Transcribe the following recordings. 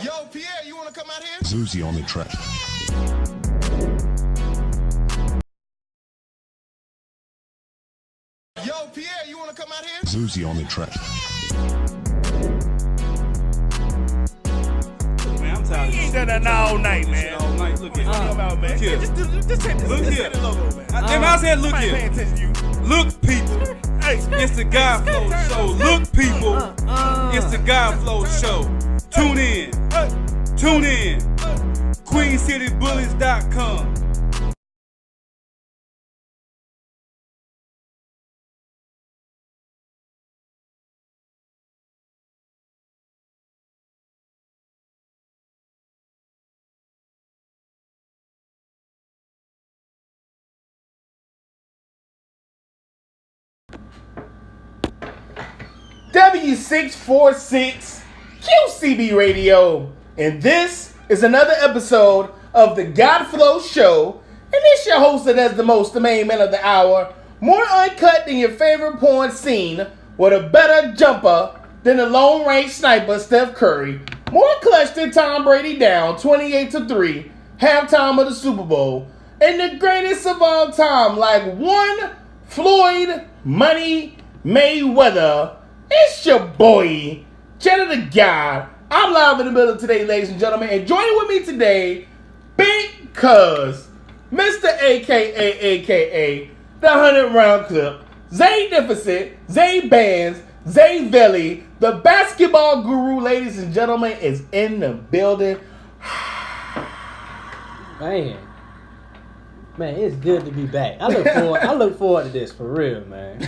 Yo, Pierre, you want to come out here? Zuzi on the track. Yo, Pierre, you want to come out here? Zuzi on the track. Man, I'm tired of You ain't done that all night, man. all night. Look at Come out, man. Look here. Just take this. Look Just here. take the logo, man. I said, look I ain't here. paying attention to you. Look, people. Hey, It's the Guy Flow Show. Look, people. It's the Guy Flow Show. Tune in. Tune in. QueenCityBullies.com. W646 QCB Radio, and this is another episode of the Godflow Show, and it's your host that does the most, the main man of the hour, more uncut than your favorite porn scene, with a better jumper than the Lone Range Sniper Steph Curry, more clutch than Tom Brady down 28-3, halftime of the Super Bowl, and the greatest of all time, like one Floyd Money Mayweather. It's your boy, Jenna the God. I'm live in the middle today, ladies and gentlemen, and joining with me today, Big Cuz, Mr. AKA, the 100-round clip, Zay Deficit, Zay Bands, Zay Velli, the basketball guru, ladies and gentlemen, is in the building. Man, it's good to be back. I look forward to this for real, man.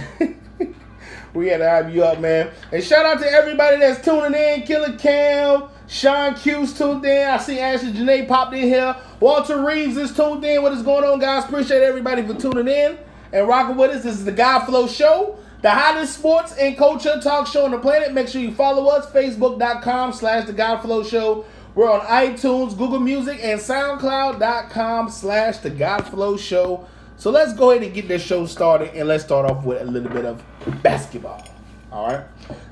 We had to have you up, man. And shout out to everybody that's tuning in. Killer Cam, Sean Q's tuned in. I see Ashley Janae popped in here. Walter Reeves is tuned in. What is going on, guys? Appreciate everybody for tuning in and rocking with us. This is the Godflow Show, the hottest sports and culture talk show on the planet. Make sure you follow us, Facebook.com/the Godflow Show. We're on iTunes, Google Music, and SoundCloud.com/the Godflow Show. So let's go ahead and get this show started, and let's start off with a little bit of basketball. All right.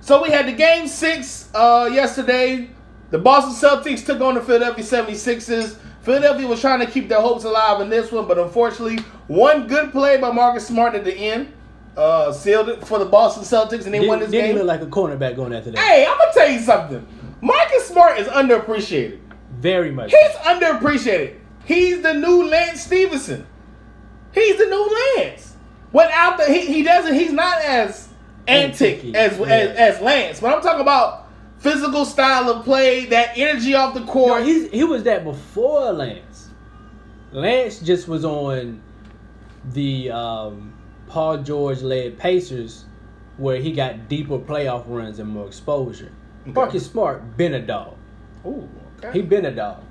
So we had the Game 6 yesterday. The Boston Celtics took on the Philadelphia 76ers. Philadelphia was trying to keep their hopes alive in this one, but unfortunately, one good play by Marcus Smart at the end sealed it for the Boston Celtics, and they won this game. Didn't look like a cornerback going after that. Hey, I'm going to tell you something. Marcus Smart is underappreciated. Very much. He's underappreciated. He's the new Lance Stevenson. He's the new Lance. Without the he's not as antic as Lance. But I'm talking about physical style of play, that energy off the court. No, he was that before Lance. Lance just was on the Paul George led Pacers, where he got deeper playoff runs and more exposure. Okay. Marcus Smart been a dog. Ooh, okay. He been a dog.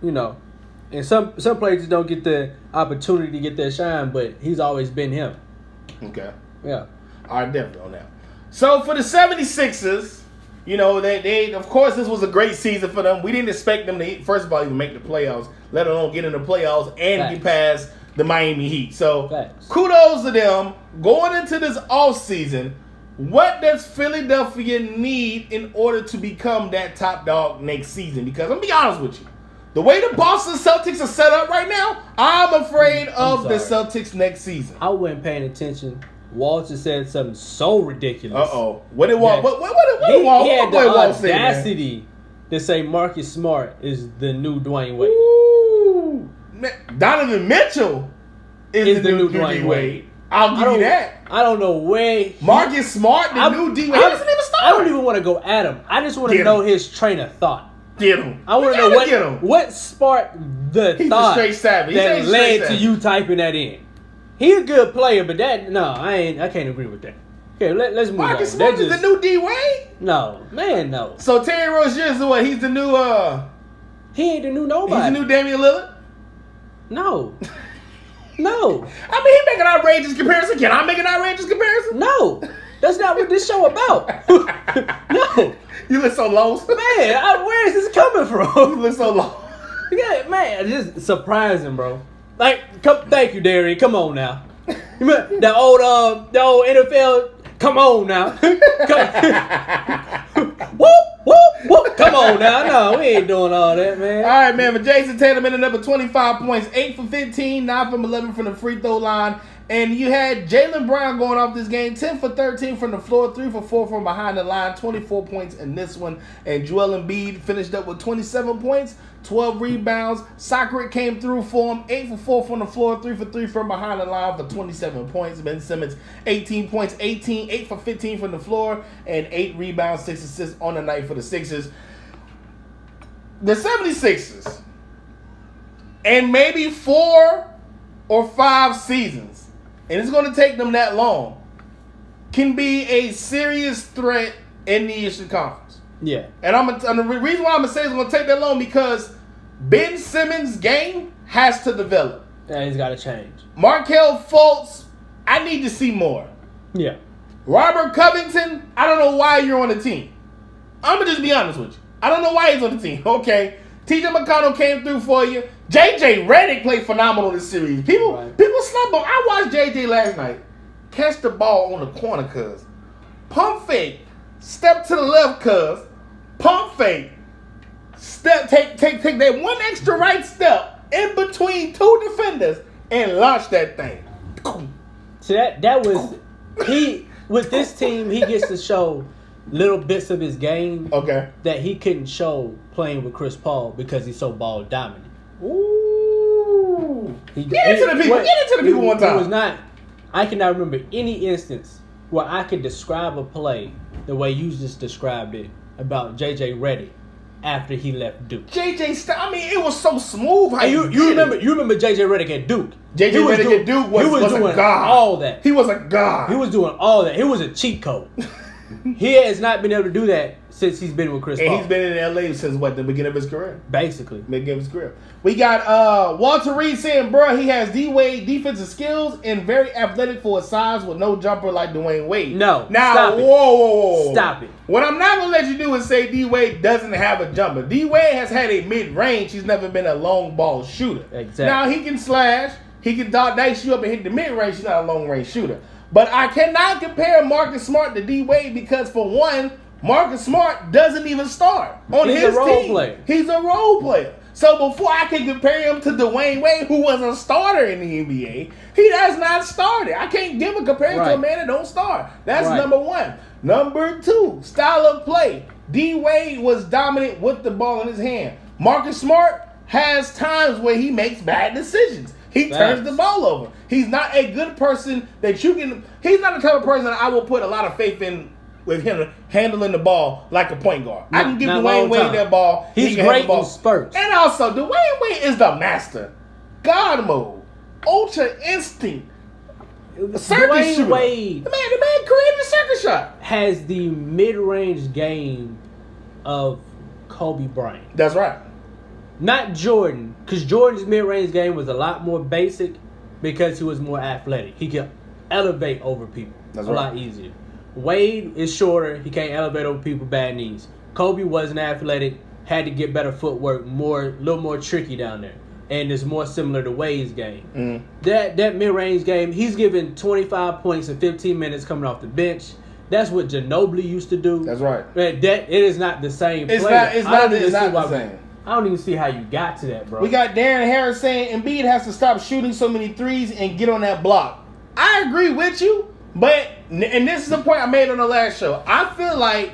You know. And some players don't get the opportunity to get their shine, but he's always been him. Okay. Yeah. All right, definitely on that. So for the 76ers, you know, they of course this was a great season for them. We didn't expect them to, first of all, even make the playoffs, let alone get in the playoffs and get past the Miami Heat. So kudos to them. Going into this offseason, what does Philadelphia need in order to become that top dog next season? Because I'm going to be honest with you. The way the Boston Celtics are set up right now, I'm afraid of the Celtics next season. I wasn't paying attention. Walter said something so ridiculous. Uh-oh. What did Walt? What He had the Walt say, audacity to say Marcus Smart is the new Dwayne Wade. Ooh. Donovan Mitchell is the new Dwayne Wade. I'll give you that. I don't know where Marcus Smart, the new D Wade. He doesn't even start. I don't even want to go at him. I just want to know his train of thought. Get him. I want to know what sparked the thought that led to you typing that in. He's a good player, but I can't agree with that. Okay, let's move on. Marcus Smart is the new D Wade? No, man, no. So Terry Rozier is what? He's the new He ain't the new nobody. He's the new Damian Lillard? No. No. I mean, he make an outrageous comparison. Can I make an outrageous comparison? No. That's not what this show about. No. You look so lost. Man, where is this coming from? You look so lost. Yeah, man, just surprising, bro. Like, thank you, Darian. Come on now. The old NFL. Come on now. Whoop, whoop. Whoop, come on now. No, we ain't doing all that, man. All right, man. But Jason Tatum ended up with 25 points, 8 for 15, 9 from 11 from the free throw line. And you had Jaylen Brown going off this game, 10 for 13 from the floor, 3 for 4 from behind the line, 24 points in this one. And Joel Embiid finished up with 27 points, 12 rebounds. Soccer came through for him, 8 for 4 from the floor, 3 for 3 from behind the line for 27 points. Ben Simmons, 18 points, 8 for 15 from the floor, and 8 rebounds, 6 assists on the night for the Sixers. The 76ers, and maybe 4 or 5 seasons, and it's going to take them that long, can be a serious threat in the Eastern Conference. Yeah. And the reason why I'm going to say it's going to take that long because Ben Simmons' game has to develop. Yeah, he's got to change. Markelle Fultz, I need to see more. Yeah. Robert Covington, I don't know why you're on the team. I'm going to just be honest with you. I don't know why he's on the team. Okay. TJ McConnell came through for you. JJ Redick played phenomenal this series. People slept on. I watched JJ last night catch the ball on the corner, cuz. Pump fake. Step to the left, cuz. Pump fake. Step, take that one extra right step in between 2 defenders and launch that thing. So that was he with this team. He gets to show little bits of his game that he couldn't show playing with Chris Paul because he's so ball dominant. Ooh. Get into the people one time. It was not. I cannot remember any instance where I could describe a play the way you just described it about JJ Redick after he left Duke. It was so smooth. How you remember JJ Redick at Duke. JJ Redick at Duke was doing a god. All that. He was a god. He was doing all that. It was a cheat code. He has not been able to do that since he's been with Chris Paul. And he's been in LA since the beginning of his career. Basically. Beginning of his career. We got Walter Reed saying, bro, he has D-Wade defensive skills and very athletic for his size with no jumper like Dwayne Wade. No. Now, stop it. Whoa. Stop it. What I'm not going to let you do is say D-Wade doesn't have a jumper. D-Wade has had a mid-range. He's never been a long ball shooter. Exactly. Now, he can slash. He can dice you up and hit the mid-range. He's not a long-range shooter. But I cannot compare Marcus Smart to D-Wade because, for one, Marcus Smart doesn't even start on his team. He's a role player. He's a role player. So before I can compare him to Dwayne Wade, who was a starter in the NBA, he has not started. I can't give a comparison to a man that don't start. That's number one. Number two, style of play. D-Wade was dominant with the ball in his hand. Marcus Smart has times where he makes bad decisions. He turns the ball over. He's not a good person that you can... He's not the type of person that I will put a lot of faith in with him handling the ball like a point guard. I can give Dwayne Wade that ball. He's great in spurts. And also, Dwayne Wade is the master. God mode. Ultra instinct. Dwayne Wade. The man created the circus shot. Has the mid-range game of Kobe Bryant. That's right. Not Jordan, because Jordan's mid-range game was a lot more basic because he was more athletic. He could elevate over people a lot easier. Wade is shorter. He can't elevate over people, bad knees. Kobe wasn't athletic, had to get better footwork, a little more tricky down there. And it's more similar to Wade's game. Mm. That mid-range game, he's given 25 points in 15 minutes coming off the bench. That's what Ginobili used to do. That's right. It is not the same It's player. not the same. I don't even see how you got to that, bro. We got Darren Harris saying Embiid has to stop shooting so many threes and get on that block. I agree with you, but and this is the point I made on the last show. I feel like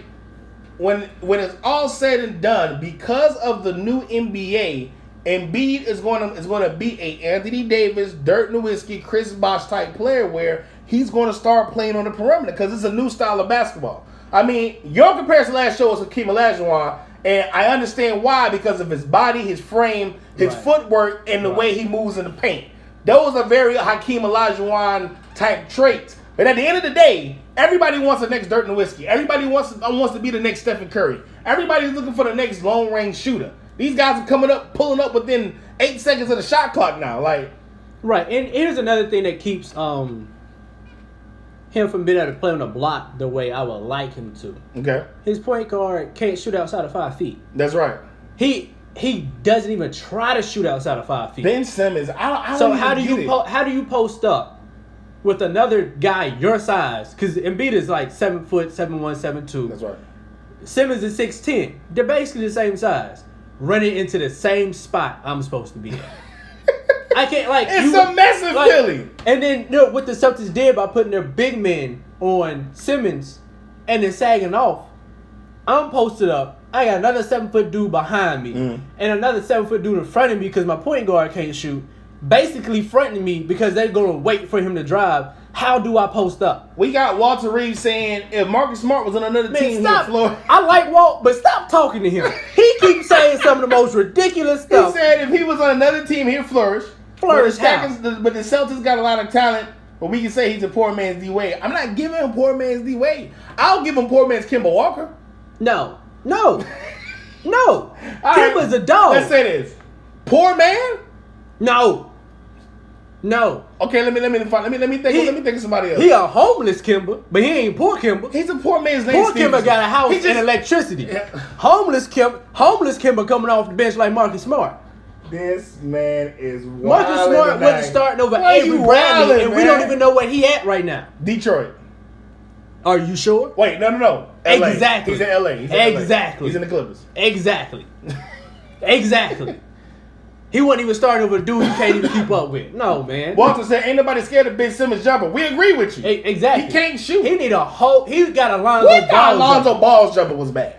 when it's all said and done, because of the new NBA, Embiid is going to be a Anthony Davis, Dirk Nowitzki, Chris Bosh type player where he's going to start playing on the perimeter because it's a new style of basketball. I mean, your comparison last show was Hakeem Olajuwon. And I understand why, because of his body, his frame, his footwork, and the way he moves in the paint. Those are very Hakeem Olajuwon type traits. But at the end of the day, everybody wants the next Dirk Nowitzki. Everybody wants to be the next Stephen Curry. Everybody's looking for the next long range shooter. These guys are pulling up within 8 seconds of the shot clock now. Right, and here's another thing that keeps him from being able to play on a block the way I would like him to. Okay. His point guard can't shoot outside of 5 feet. That's right. He doesn't even try to shoot outside of 5 feet. Ben Simmons, I so how do you post up with another guy your size? Because Embiid is like 7 foot, 7'1", 7'2". That's right. Simmons is 6'10". They're basically the same size. Running into the same spot I'm supposed to be at. I can't It's a mess in Philly. And then what the Celtics did by putting their big men on Simmons and then sagging off. I'm posted up. I got another 7-foot dude behind me and another 7-foot dude in front of me because my point guard can't shoot. Basically fronting me because they're gonna wait for him to drive. How do I post up? We got Walter Reed saying if Marcus Smart was on another team, stop. he'd floor. I like Walt, but stop talking to him. He keeps saying some of the most ridiculous He stuff. said if he was on another team, he'd flourish. Flourish But the Celtics got a lot of talent, but we can say he's a poor man's D Wade. I'm not giving him poor man's D Wade. I'll give him poor man's Kemba Walker. No. All right, Kimba's a dog. Let's say this: poor man. No. Okay, let me think. Let me think of somebody else. He a homeless Kimba, but he ain't poor Kimba. He's a poor man's Lane Poor Kimba Stevenson. got a house He just- and electricity. Yeah. Homeless Kimba coming off the bench like Marcus Smart. This man is wild. Marcus Smart wasn't starting over Why Avery you Bradley, wildin', and we man? don't even know where he at right now. Detroit. Are you sure? Wait, no. LA. Exactly. He's in LA. Exactly. He's in the Clippers. Exactly. He wasn't even starting over a dude you can't even keep up with. No, man. Walter said, "Ain't nobody scared of Ben Simmons jumper." We agree with you. Exactly. He can't shoot. He need a whole. He got Alonzo We thought Ball. Alonzo Ball's jumper was bad,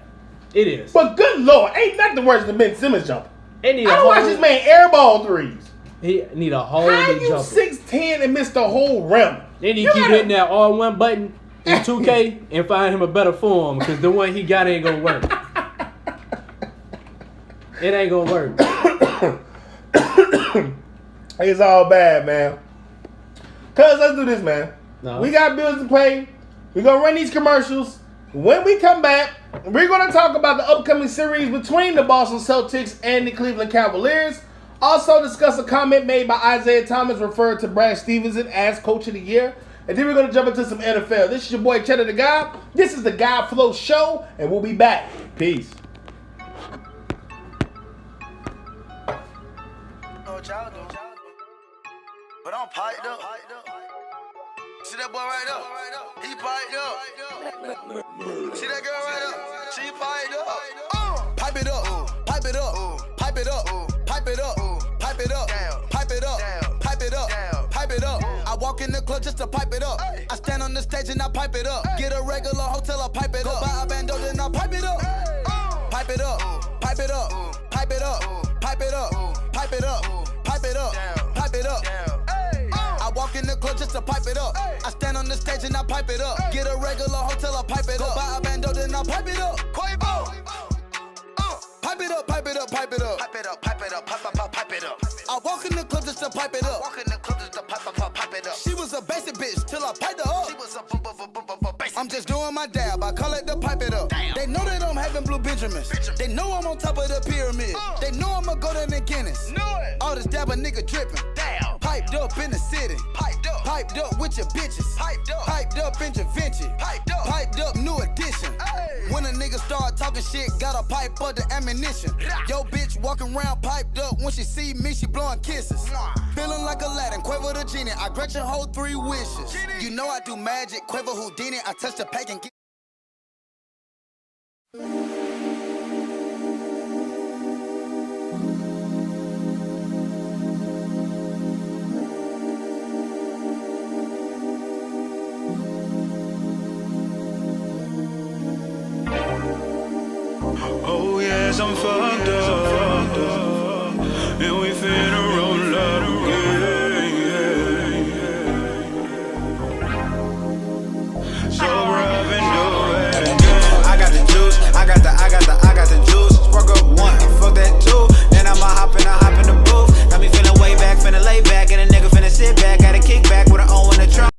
It is. but good lord, ain't nothing worse than Ben Simmons jumper. They need I a don't watch whole- this man airball threes. He need a whole How new you jumper. 6'10" and missed the whole rim? Then he You keep gotta- hitting that R1 button in 2K and find him a better form because the one he got ain't gonna work. It ain't gonna work. It's all bad, man. Cuz, let's do this, man. No. We got bills to pay. We're going to run these commercials. When we come back, we're going to talk about the upcoming series between the Boston Celtics and the Cleveland Cavaliers. Also discuss a comment made by Isaiah Thomas referring to Brad Stevenson as Coach of the Year. And then we're going to jump into some NFL. This is your boy, Cheddar the God. This is the God Flow Show, and we'll be back. Peace. But I'm piped up. See that boy right there? He piped up. See that girl right there? She piped up. Pipe it up. Pipe it up. Pipe it up. Pipe it up. Pipe it up. Pipe it up. Pipe it up. Pipe it up. I walk in the club just to pipe it up. I stand on the stage and I pipe it up. Get a regular hotel, I pipe it up. Buy a bando, then I pipe it up. Pipe it up. Pipe it up. Pipe it up. Pipe it up. Pipe it up. Pipe it up. Pipe it up. I walk in the club just to pipe it up. I stand on the stage and I pipe it up. Get a regular hotel, I pipe it up. Buy a bando, then I pipe it up. Pipe it up, pipe it up, pipe it up. Pipe it up, pipe it up, pipe it up. I walk in the club just to pipe it up. Walk in the club just to pipe it up. She was a basic bitch till I piped her up. She was a basic. I'm just doing my dab, I call it the pipe it up. Damn. They know that I'm having blue Benjamins. They know I'm on top of the pyramid. They know I'ma go down in Guinness. All this dab a nigga dripping. Damn. Piped up in the city. Piped up with your bitches. Piped up in your Vinci. Piped up new edition. Hey. When a nigga start talking shit, gotta pipe up the ammunition. Yo bitch walking around piped up. When she see me, she blowing kisses. Feeling like Aladdin, Quavo the genie. I grant your whole 3 wishes. You know I do magic, Quavo Houdini. I touch the pack and get. Oh yes, I'm fucked up, and we finna roll up again. So I've been doing again. I got the juice, I got the juice. Spark up one, fuck that two. Then I'ma hop in the booth. Got me feeling way back, finna lay back, and a nigga finna sit back. Got a kick back with her own in the trunk.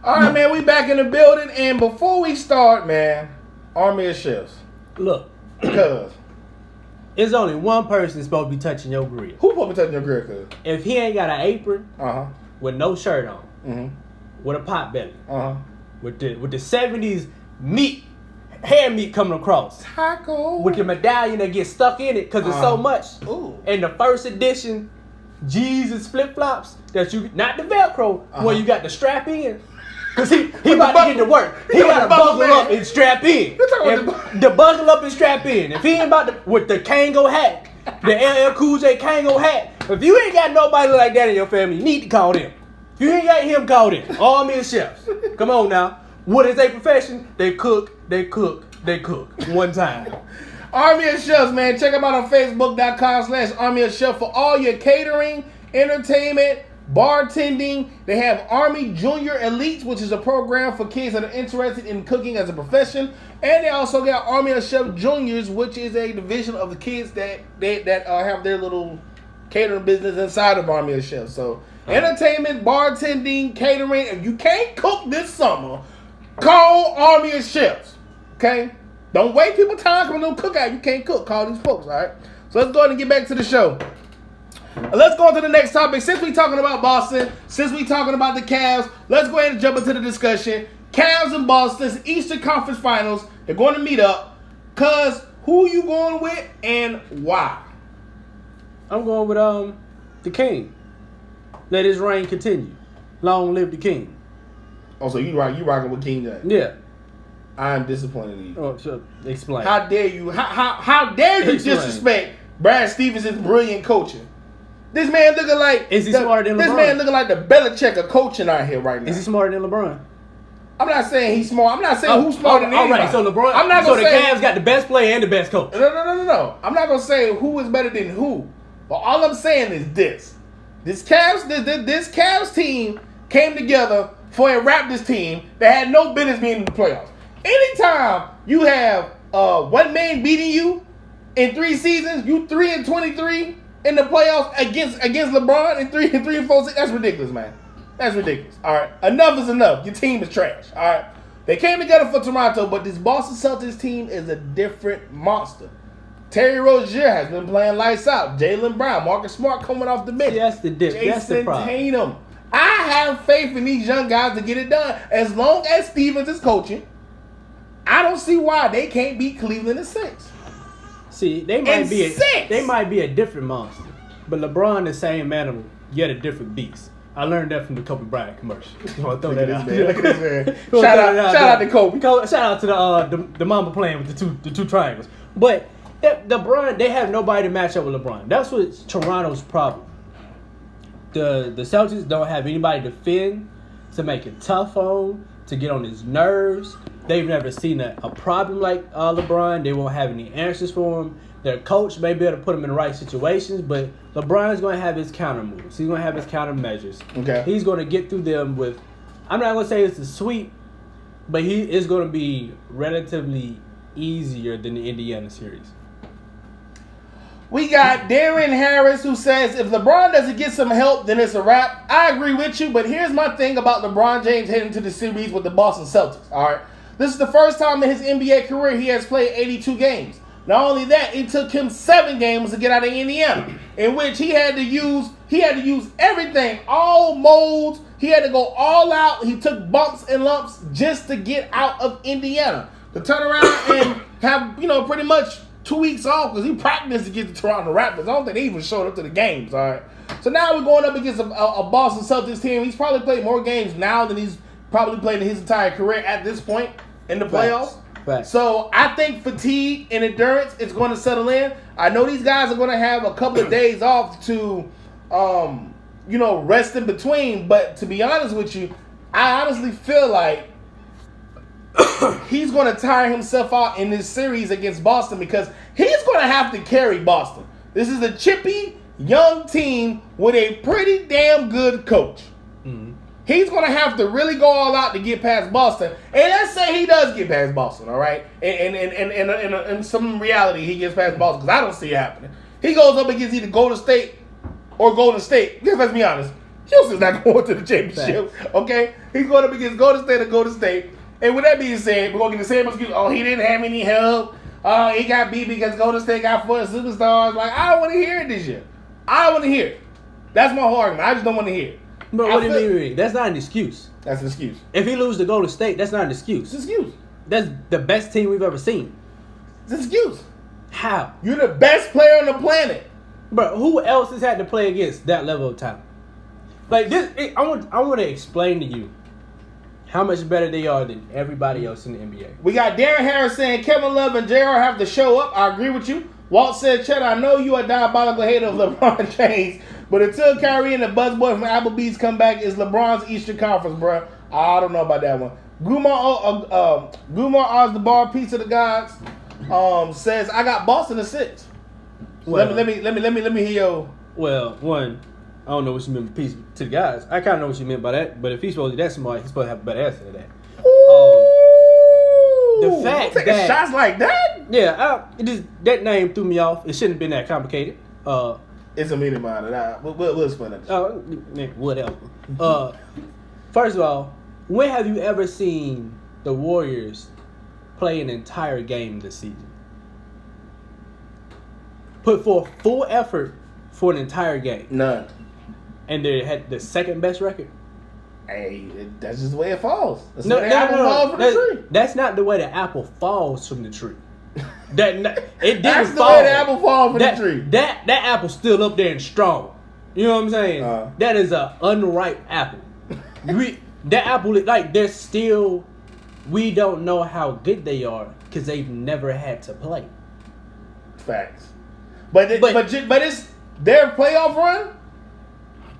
All right, man, we back in the building, and before we start, man, Army of Chefs. Look, Cuz. there's only one person supposed to be touching your grill. Who supposed to be touching your grill, cuz? If he ain't got an apron Uh-huh. with no shirt on, Mm-hmm. with a pot belly, Uh-huh. with the 70s meat, hair meat coming across, Taco. with the medallion that gets stuck in it because it's so much. Ooh. And the first edition Jesus flip flops that you not the Velcro where you got the strap in. Cause he about to get to work. He got to buckle up and strap in. The buckle up and strap in. If he ain't about to with the Kango hat, the LL Cool J Kango hat. If you ain't got nobody like that in your family, you need to call them. If you ain't got him, call them. Army of chefs. Come on now. What is their profession? They cook. One time. Army of Chefs, man. Check them out on Facebook.com/Army of Chef for all your catering, entertainment, bartending. They have Army Junior Elites, which is a program for kids that are interested in cooking as a profession. And they also got Army of Chef Juniors, which is a division of the kids that have their little catering business inside of Army of Chefs. So entertainment, bartending, catering. If you can't cook this summer, call Army of Chefs. Okay? Don't wait people time for no cookout. You can't cook. Call these folks, all right? So let's go ahead and get back to the show. Let's go on to the next topic. Since we're talking about Boston, since we're talking about the Cavs, let's go ahead and jump into the discussion. Cavs and Boston's Eastern Conference Finals. They're going to meet up. Cuz, who you going with and why? I'm going with the King. Let his reign continue. Long live the King. Oh, so you rocking with King James? Yeah. I'm disappointed in you. Oh, so explain. How dare you? How dare you disrespect Brad Stevens' brilliant coaching? This man looking like is he smarter than LeBron? This man looking like the Belichick of coaching out here right now. Is he smarter than LeBron? I'm not saying he's smart. I'm not saying who's smarter than anybody. All right, so LeBron. I'm not so gonna the say, Cavs got the best player and the best coach. No. I'm not gonna say who is better than who. But all I'm saying is this: this Cavs team came together for a Raptors team that had no business being in the playoffs. Anytime you have one man beating you in 3 seasons, you 3-23 in the playoffs against LeBron in 3 and 4. That's ridiculous, man. That's ridiculous. All right, enough is enough. Your team is trash. All right, they came together for Toronto, but this Boston Celtics team is a different monster. Terry Rozier has been playing lights out. Jaylen Brown, Marcus Smart coming off the bench. See, that's the difference. That's the problem. Jason Tatum. I have faith in these young guys to get it done. As long as Stevens is coaching, I don't see why they can't beat Cleveland in 6. See, they might be a different monster, but LeBron the same animal, yet a different beast. I learned that from the Kobe Bryant commercial. I want to throw that out. Look at this man. Shout out to Kobe. Shout out to the mama playing with the two triangles. But LeBron, they have nobody to match up with LeBron. That's what's Toronto's problem. The Celtics don't have anybody to defend, to make it tough on, to get on his nerves. They've never seen a problem like LeBron. They won't have any answers for him. Their coach may be able to put him in the right situations, but LeBron's going to have his counter moves. He's going to have his counter measures. Okay. He's going to get through them with, I'm not going to say it's a sweep, but he is going to be relatively easier than the Indiana series. We got Darren Harris who says, if LeBron doesn't get some help, then it's a wrap. I agree with you, but here's my thing about LeBron James heading to the series with the Boston Celtics, all right? This is the first time in his NBA career he has played 82 games. Not only that, it took him 7 games to get out of Indiana, in which he had to use everything, all modes. He had to go all out. He took bumps and lumps just to get out of Indiana. To turn around and have, pretty much 2 weeks off because he practiced against the Toronto Raptors. I don't think they even showed up to the games, all right? So now we're going up against a Boston Celtics team. He's probably played more games now than he's probably played in his entire career at this point in the playoffs. Facts. So I think fatigue and endurance is going to settle in. I know these guys are going to have a couple of days off to, rest in between. But to be honest with you, I honestly feel like he's going to tire himself out in this series against Boston because he's going to have to carry Boston. This is a chippy, young team with a pretty damn good coach. Mm-hmm. He's going to have to really go all out to get past Boston. And let's say he does get past Boston, all right? And in some reality, he gets past Boston because I don't see it happening. He goes up against either Golden State or Golden State. Because let's be honest, Houston's not going to the championship, okay? He's going up against Golden State or Golden State. And with that being said, we're going to get the same excuse. Oh, he didn't have any help. Oh, he got beat because Golden State got 4 superstars. Like, I don't want to hear it this year. I don't want to hear it. That's my whole argument. I just don't want to hear it. But what do you mean? That's not an excuse. That's an excuse. If he loses to Golden State, that's not an excuse. It's an excuse. That's the best team we've ever seen. It's an excuse. How? You're the best player on the planet. But who else has had to play against that level of talent? Like this, I want to explain to you how much better they are than everybody else in the NBA. We got Darren Harris saying Kevin Love and JR have to show up. I agree with you. Walt said, Chet, I know you are a diabolical hater of LeBron James, but until Kyrie and the buzzboy from Applebee's come back, it's LeBron's Eastern Conference, bro. I don't know about that one. Gumar Oz the bar piece of the gods says I got Boston at 6. Well, let me hear your. Well, one, I don't know what you meant by piece to the guys. I kind of know what you meant by that, but if he's supposed to be that smart, he's supposed to have a better answer to that. The fact taking that shots like that. Yeah, that name threw me off. It shouldn't have been that complicated. It's a meaning behind it. We'll explain it. Whatever. First of all, when have you ever seen the Warriors play an entire game this season? Put forth full effort for an entire game. None. And they had the second best record. Hey, that's just the way it falls. That's No, the way the apple falls from the tree. That's not the way the apple falls from the tree. It didn't That's the fall. way the apple falls from the tree. That apple's still up there and strong. You know what I'm saying? That is an unripe apple. That apple, like, they're still. We don't know how good they are because they've never had to play. Facts. But it's their playoff run.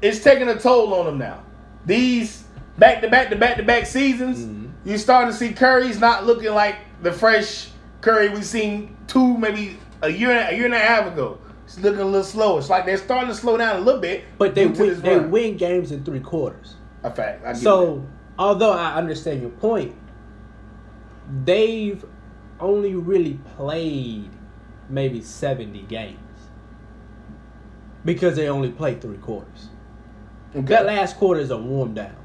It's taking a toll on them now. These back-to-back seasons, you're starting to see Curry's not looking like the fresh Curry we seen maybe a year and a half ago. It's looking a little slower. It's like they're starting to slow down a little bit. But they win games in 3 quarters. A fact. So, although I understand your point, they've only really played maybe 70 games because they only play 3 quarters. Okay. That last quarter is a warm down.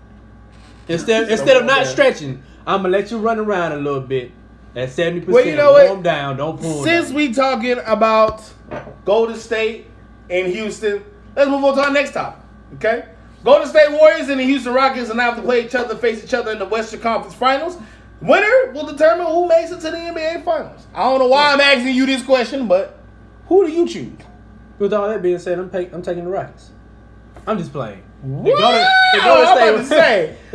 Instead of not stretching, I'm gonna let you run around a little bit. At 70%, well, you know warm down, don't pull. Since down. we talking about Golden State and Houston, let's move on to our next topic. Okay, Golden State Warriors and the Houston Rockets are now have to play each other, face each other in the Western Conference Finals. Winner will determine who makes it to the NBA Finals. I don't know why I'm asking you this question, but who do you choose? With all that being said, I'm taking the Rockets. I'm just playing. The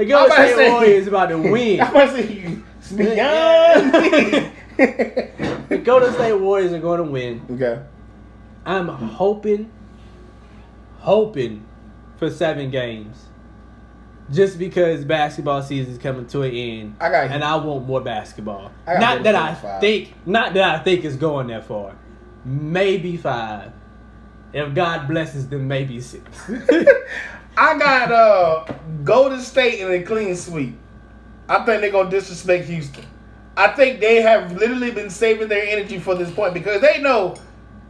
Golden State Warriors is about to win. I'm about to say beyond me. The Golden State Warriors are going to win. Okay. I'm hoping for 7 games. Just because basketball season is coming to an end, and I want more basketball. Not that I think it's going that far. Maybe 5. If God blesses them, maybe 6. I got Golden State in a clean sweep. I think they're going to disrespect Houston. I think they have literally been saving their energy for this point because they know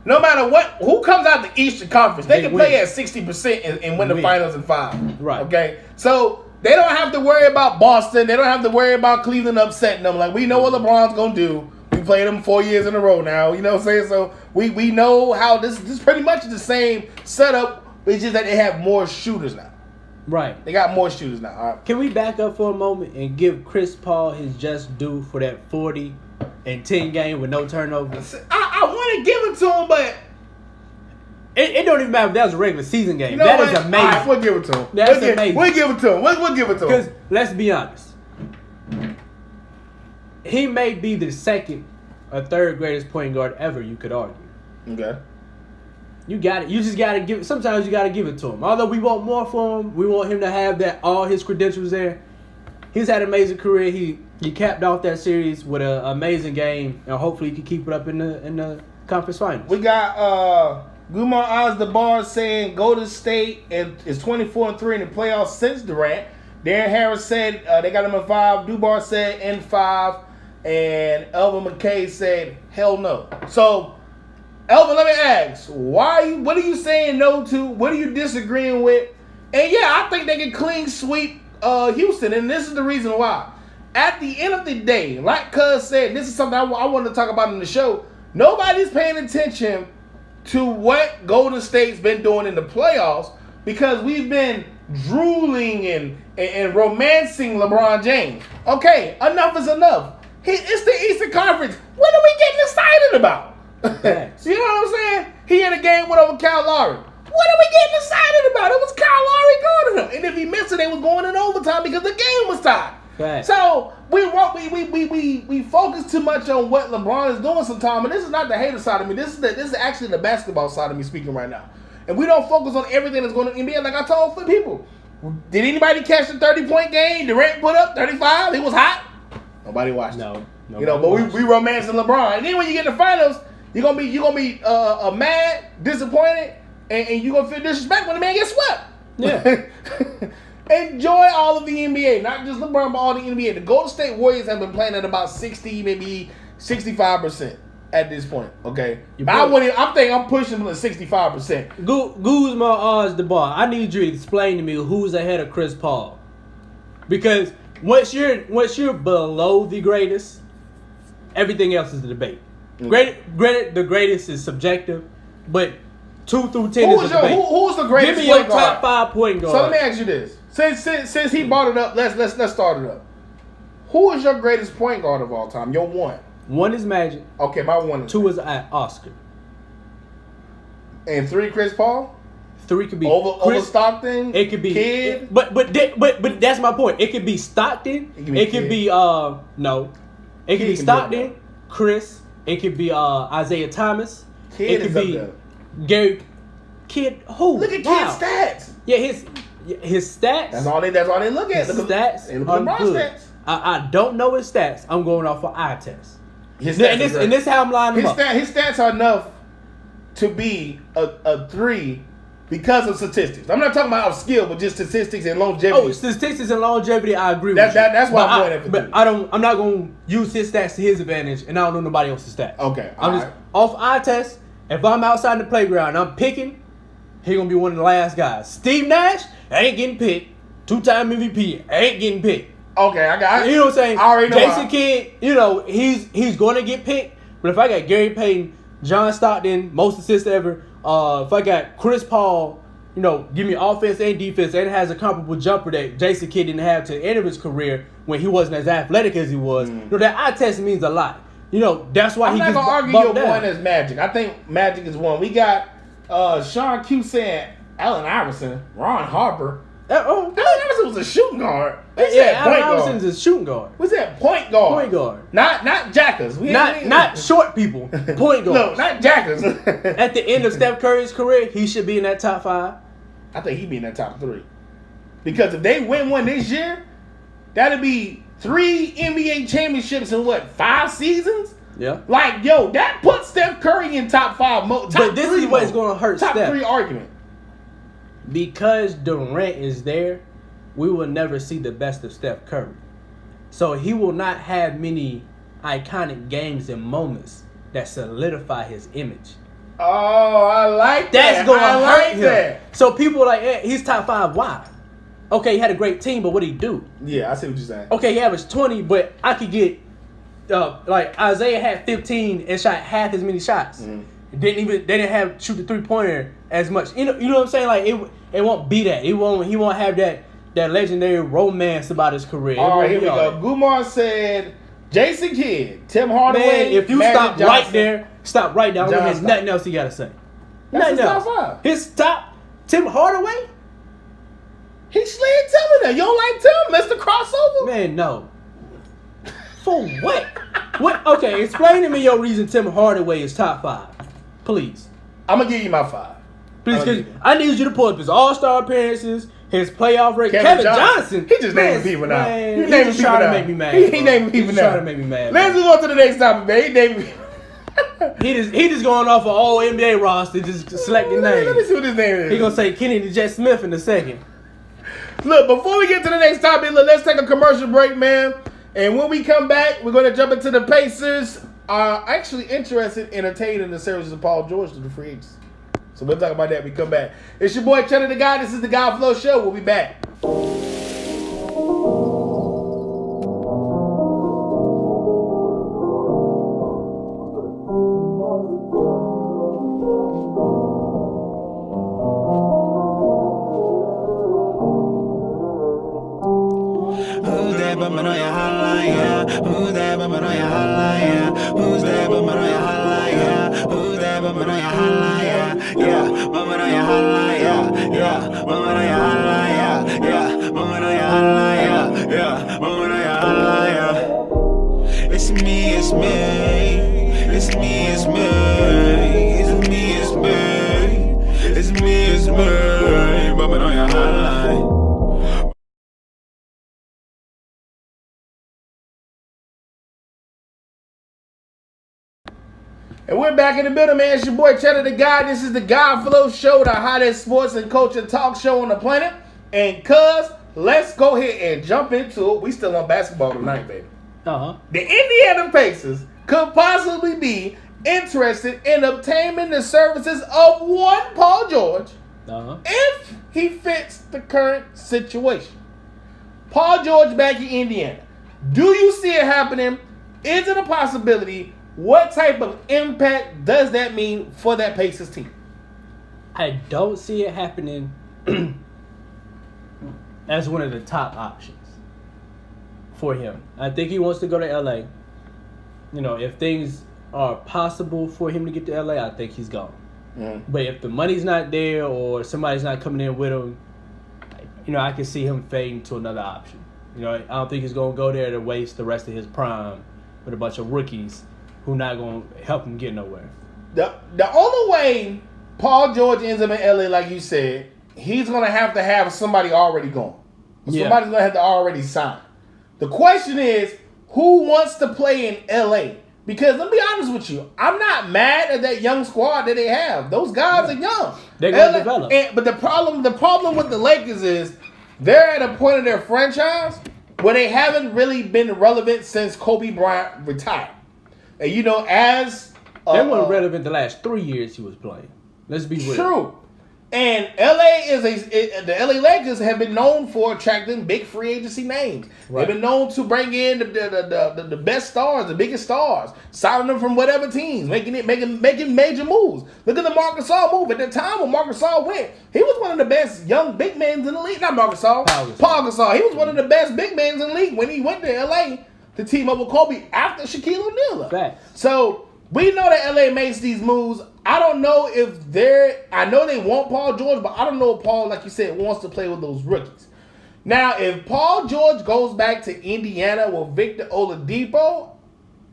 no matter who comes out the Eastern Conference, they can play at 60% and win the finals in 5. Right. Okay? So they don't have to worry about Boston. They don't have to worry about Cleveland upsetting them. Like, we know what LeBron's going to do. We played them 4 years in a row now. You know what I'm saying? So we know how this is pretty much the same setup. It's just that they have more shooters now. Right. They got more shooters now. All right. Can we back up for a moment and give Chris Paul his just due for that 40 and 10 game with no turnovers? I want to give it to him, but it don't even matter if that was a regular season game. You know that what? is amazing. All right, we'll give it to him. That's amazing. We'll give it to him. We'll give it to him. Because let's be honest, he may be the second or third greatest point guard ever. You could argue. Okay. You got it. You just got to give. Sometimes you got to give it to him. Although we want more for him, we want him to have that all his credentials there. He's had an amazing career. He capped off that series with an amazing game, and hopefully he can keep it up in the conference finals. We got Gumar Oz the bar saying Golden State is 24-3 in the playoffs since Durant. Darren Harris said they got him at 5. Dubar said in 5, and Elvin McKay said hell no. So. Elvin, let me ask, what are you saying no to? What are you disagreeing with? And yeah, I think they can clean sweep Houston, and this is the reason why. At the end of the day, like Cuz said, this is something I wanted to talk about in the show. Nobody's paying attention to what Golden State's been doing in the playoffs because we've been drooling and romancing LeBron James. Okay, enough is enough. It's the Eastern Conference. What are we getting excited about? Facts. You know what I'm saying? He had a game win over Kyle Lowry. What are we getting excited about? It was Kyle Lowry going to him. And if he missed it, they was going in overtime because the game was tied. Facts. So we focus too much on what LeBron is doing sometimes, and this is not the hater side of me. This is actually the basketball side of me speaking right now. And we don't focus on everything that's going on in the NBA. Like I told for people, did anybody catch the 30-point game? Durant put up 35. He was hot. Nobody watched. No. You know, but we romancing LeBron. And then when you get in the finals, you're gonna be mad, disappointed, and you're gonna feel disrespect when the man gets swept. Yeah. Enjoy all of the NBA, not just LeBron, but all the NBA. The Golden State Warriors have been playing at about 60, maybe 65% at this point. Okay, I'm thinking I'm pushing them to 65%. Guzman the ball. I need you to explain to me who's ahead of Chris Paul, because once you're below the greatest, everything else is a debate. The greatest is subjective, but 2 through 10 is a debate. Who's the greatest? Give me your point guard? top 5 point guard. So let me ask you this: since he brought it up, let's start it up. Who is your greatest point guard of all time? Your one. One is Magic. Okay, my one. Is 2 is Oscar. And 3 Chris Paul. 3 could be over Stockton. It could be Kid. But that's my point. It could be Stockton. It could be no. It could be Stockton, Chris. It could be Isaiah Thomas. Kid it could is be up there. Gary. Kid who? Look at Wow. Kid's stats. Yeah, his stats. That's all they look at. His Look stats at are LeBron's good. stats. I don't know his stats. I'm going off for eye test. His stats And this is how I'm lining him up. His stats are enough to be a 3 because of statistics. I'm not talking about skill, but just statistics and longevity. Oh, statistics and longevity, I agree with you. That's why I'm going at for 3. But I'm not going to use his stats to his advantage, and I don't know nobody else's stats. Okay, I'm just off eye test. If I'm outside the playground and I'm picking, he gonna be one of the last guys. Steve Nash ain't getting picked. 2-time MVP ain't getting picked. Okay, I got it. You know what I'm saying? I already know. Jason Kidd, he's going to get picked. But if I got Gary Payton, John Stockton, most assists ever. If I got Chris Paul, give me offense and defense, and has a comparable jumper that Jason Kidd didn't have to the end of his career when he wasn't as athletic as he was. That eye test means a lot. That's why I'm he not gets gonna argue bumped your down. one as Magic. I think Magic is one. We got Sean Q saying Allen Iverson, Ron Harper. Allen Iverson was a shooting guard. Allen Iverson's a shooting guard. What's that? Point guard. Point guard. Not jackers. Not short people. Point guard. No, not jackers. At the end of Steph Curry's career, he should be in that top 5. I think he'd be in that top 3. Because if they win one this year, that'd be 3 NBA championships in 5 seasons? Yeah. Like, that puts Steph Curry in top 5. But this is what's going to hurt top Steph. 3 argument. Because Durant is there, we will never see the best of Steph Curry. So he will not have many iconic games and moments that solidify his image. Oh, I like that. That's going to hurt him. That. So people are like, he's top 5. Why? Okay, he had a great team, but what did he do? Yeah, I see what you're saying. Okay, he averaged 20, but I could get like Isaiah had 15 and shot half as many shots. They didn't have shoot the 3-pointer as much. You know what I'm saying? Like it won't be that. He won't have that legendary romance about his career. All right, here we go. Gumar said Jason Kidd, Tim Hardaway. Man, if you Magic stop Johnson. right there, stop right down. John There's Stockton. nothing else he got to say. That's Nothing his else. top 5. His top Tim Hardaway? He slid Tim in there. You don't like Tim? Mr. Crossover? Man, no. For what? What? Okay, explain to me your reason Tim Hardaway is top 5. Please. I'm going to give you my 5. Please, because I need you to pull up his All-Star appearances, his playoff record. Kevin Johnson. He just naming people now. Man, He naming just people trying now. to make me mad. He naming people now. He's trying to make me mad. Let's move on to the next topic, man. He naming people. He just going off of all NBA roster, just selecting Let me names. see what his name is. He gonna say Kenny the Jet Smith in a second. Look, before we get to the next topic, let's take a commercial break, man. And when we come back, we're going to jump into the Pacers. Are actually interested in attaining the services of Paul George to the free agents. So we'll talk about that when we come back. It's your boy, Cheddar the Guy. This is the God Flow Show. We'll be back. Who's that bumping on your hotline, yeah? Who's that bumping on your hotline, yeah? Who's that bumping on your hotline, yeah? Moment on your hotline, yeah. Moment on your hotline, yeah. Moment on your hotline, yeah. Moment on your hotline, yeah. Moment on your hotline, yeah. It's me, it's me. It's me, it's me. It's me, it's me. It's me, it's me. Moment on your hotline. And we're back in the building, man. It's your boy Cheddar the Guy. This is the God Flow Show, the hottest sports and culture talk show on the planet. And cuz, let's go ahead and jump into it. We still on basketball tonight, baby. The Indiana Pacers could possibly be interested in obtaining the services of one Paul George if he fits the current situation. Paul George back in Indiana. Do you see it happening? Is it a possibility? What type of impact does that mean for that Pacers team? I don't see it happening as one of the top options for him. I think he wants to go to LA. You know, if things are possible for him to get to LA, I think he's gone. But if the money's not there or somebody's not coming in with him, you know, I can see him fading to another option. You know, I don't think he's going to go there to waste the rest of his prime with a bunch of rookies who not going to help him get nowhere. The only way Paul George ends up in LA, like you said, he's going to have somebody already gone. Yeah. Somebody's going to have to already sign. The question is, who wants to play in LA? Because let me be honest with you, I'm not mad at that young squad that they have. Those guys are young. They're going to develop. But the problem with the Lakers is they're at a point of their franchise where they haven't really been relevant since Kobe Bryant retired. And you know, as they weren't relevant the last 3 years he was playing. Let's be real. True. And the LA Lakers have been known for attracting big free agency names. Right. They've been known to bring in the best stars, the biggest stars, signing them from whatever teams, making major moves. Look at the Marc Gasol move. At the time when Marc Gasol went, he was one of the best young big men in the league. Not Marc Gasol, Paul Gasol. He was one of the best big men in the league when he went to LA to team up with Kobe after Shaquille O'Neal. Fact. So we know that LA makes these moves. I don't know if I know they want Paul George, but I don't know if Paul, like you said, wants to play with those rookies. Now, if Paul George goes back to Indiana with Victor Oladipo,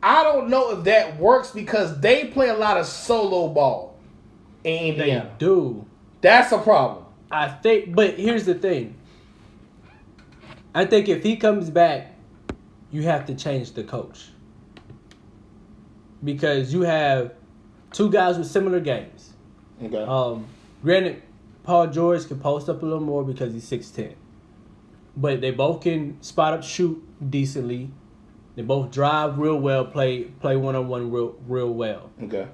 I don't know if that works because they play a lot of solo ball in Indiana. They do. That's a problem. I think, but here's the thing. I think if he comes back, you have to change the coach. Because you have two guys with similar games. Okay. Granted, Paul George can post up a little more because he's 6'10". But they both can spot up, shoot decently. They both drive real well, play one-on-one real well. Okay.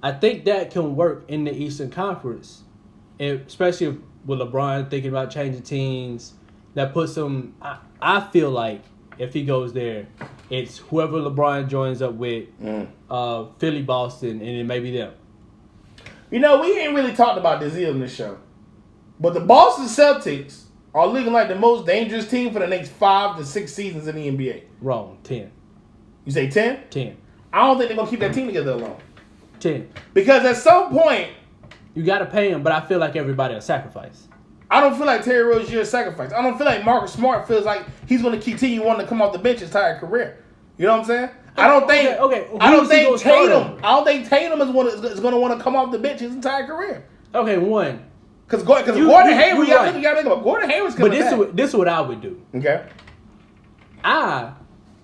I think that can work in the Eastern Conference, especially with LeBron thinking about changing teams. That puts him. I feel like if he goes there, it's whoever LeBron joins up with, Philly, Boston, and then maybe them. You know, we ain't really talked about this either in this show, but the Boston Celtics are looking like the most dangerous team for the next 5 to 6 seasons in the NBA. Wrong. 10. You say 10? 10. I don't think they're going to keep that team together alone. 10. Because at some point, you got to pay him, but I feel like everybody will sacrifice. I don't feel like Terry Rozier is sacrifice. I don't feel like Marcus Smart feels like he's going to continue wanting to come off the bench his entire career. You know what I'm saying? I don't think. Okay. I don't think Tatum. I don't think Tatum is going to want to come off the bench his entire career. Okay, one. Because Gordon Hayward, you got to think about Gordon Hayward's coming back. But this is what I would do. Okay. I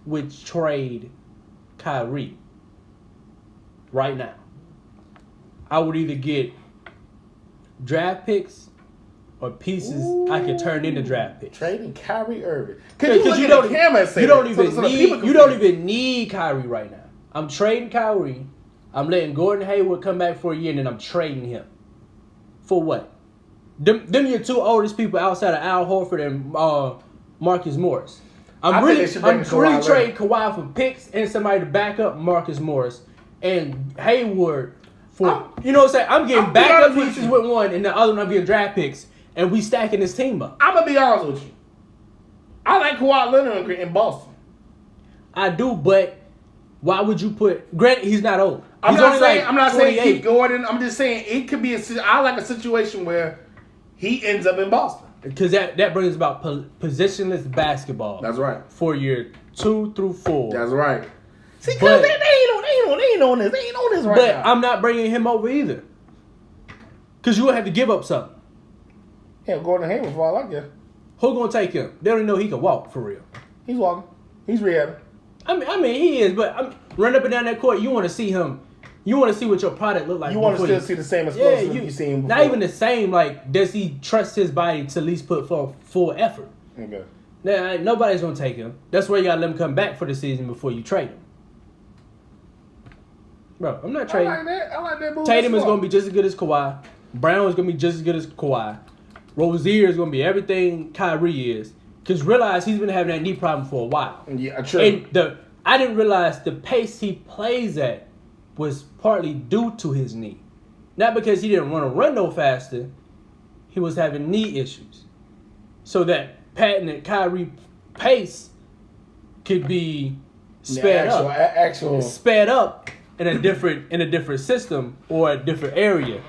would trade Kyrie right now. I would either get draft picks or pieces I could turn into draft picks. Trading Kyrie Irving. Because you don't even need Kyrie right now. I'm trading Kyrie. I'm letting Gordon Hayward come back for a year, and then I'm trading him. For what? Them your two oldest people outside of Al Horford and Marcus Morris. I'm really trading Kawhi for picks and somebody to back up Marcus Morris and Hayward for you know what I'm saying? I'm getting backup pieces with one and the other one I'm getting draft picks and we stacking this team up. I'm gonna be honest with you. I like Kawhi Leonard in Boston. I do, but Why would you put? Granted, he's not old. I'm He's not only saying like I'm not saying 28. keep Gordon. I'm just saying it could be I like a situation where he ends up in Boston. Because that brings about positionless basketball. That's right. For year 2 through 4. That's right. See, But- cause they ain't on this right But now. I'm not bringing him over either. Because you would have to give up something. Yeah, Gordon Hayward for all I guess. Who gonna take him? They don't even know he can walk for real. He's walking. He's rehabbing. I mean he is, but run up and down that court. You want to see him. You want to see what your product look like. You want to before still see the same explosive you seen before. Not even the same. Like, does he trust his body to at least put forth full effort? Okay. Now, nobody's gonna take him. That's why you gotta let him come back for the season before you trade him. Bro, I'm not I trading. like that. I like that move. Tatum is gonna be just as good as Kawhi. Brown is gonna be just as good as Kawhi. Rozier is gonna be everything Kyrie is. Cause realize he's been having that knee problem for a while. Yeah, true. And I didn't realize the pace he plays at was partly due to his knee. Not because he didn't want to run no faster. He was having knee issues. So that patented Kyrie pace could be sped up. Sped up in a different system or a different area.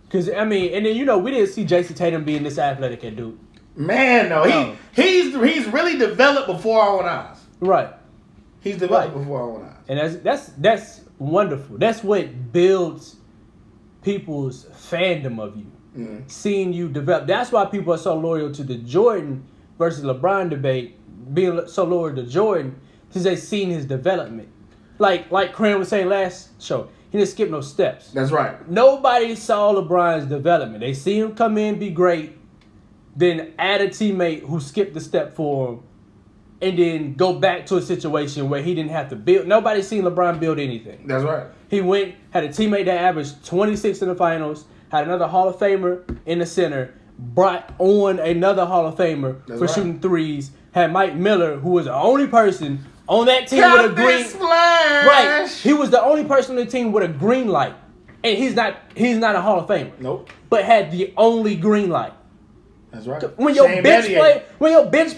Cause I mean, and then we didn't see Jason Tatum being this athletic a dude. Man, no, he's really developed before our own eyes. Right. He's developed before our own eyes. And that's wonderful. That's what builds people's fandom of you. Mm-hmm. Seeing you develop. That's why people are so loyal to the Jordan versus LeBron debate. Being so loyal to Jordan because they've seen his development. Like Cran was saying last show, he didn't skip no steps. That's right. Nobody saw LeBron's development. They see him come in, be great, then add a teammate who skipped the step for him, and then go back to a situation where he didn't have to build. Nobody seen LeBron build anything. That's right. He went, had a teammate that averaged 26 in the finals, had another Hall of Famer in the center, brought on another Hall of Famer for shooting threes, had Mike Miller, who was the only person on that team with a green splash. Right. He was the only person on the team with a green light. And he's not a Hall of Famer. Nope. But had the only green light. That's right. When your bench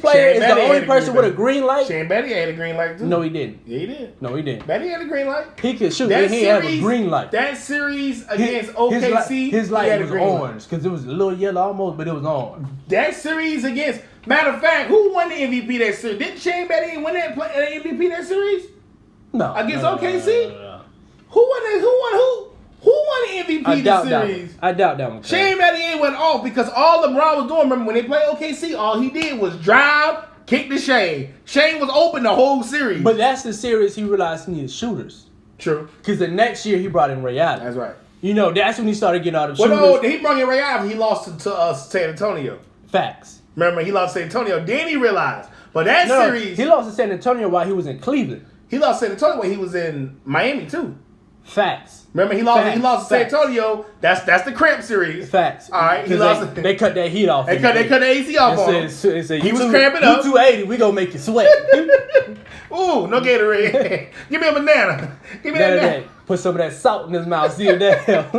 player is the only person with a green light. Shane Betty had a green light too. No, he didn't. Yeah, he did. No, he didn't. Betty had a green light. He could shoot, and he had a green light. That series against OKC, his light was green orange because it was a little yellow almost, but it was orange. That series against, matter of fact, who won the MVP that series? Didn't Shane Betty win that MVP that series? No. Against OKC? No. Who won the MVP this series? I doubt that one. Shane Battier went off because all LeBron was doing, remember when they played OKC, all he did was drive, kick to Shane. Shane was open the whole series. But that's the series he realized he needed shooters. True. Because the next year he brought in Ray Allen. That's right. That's when he started getting all the shooters. Well, no, he brought in Ray Allen. He lost to San Antonio. Facts. Remember, he lost to San Antonio. Then he realized. But that series... he lost to San Antonio while he was in Cleveland. He lost to San Antonio when he was in Miami, too. Facts. Remember, he lost to San Antonio. That's the cramp series. Facts. All right, They cut that heat off. They cut the AC off on him. He was cramping up. You 280, we gonna make you sweat. Ooh, no Gatorade. Give me a banana. Give me that banana. Put some of that salt in his mouth. See if that help.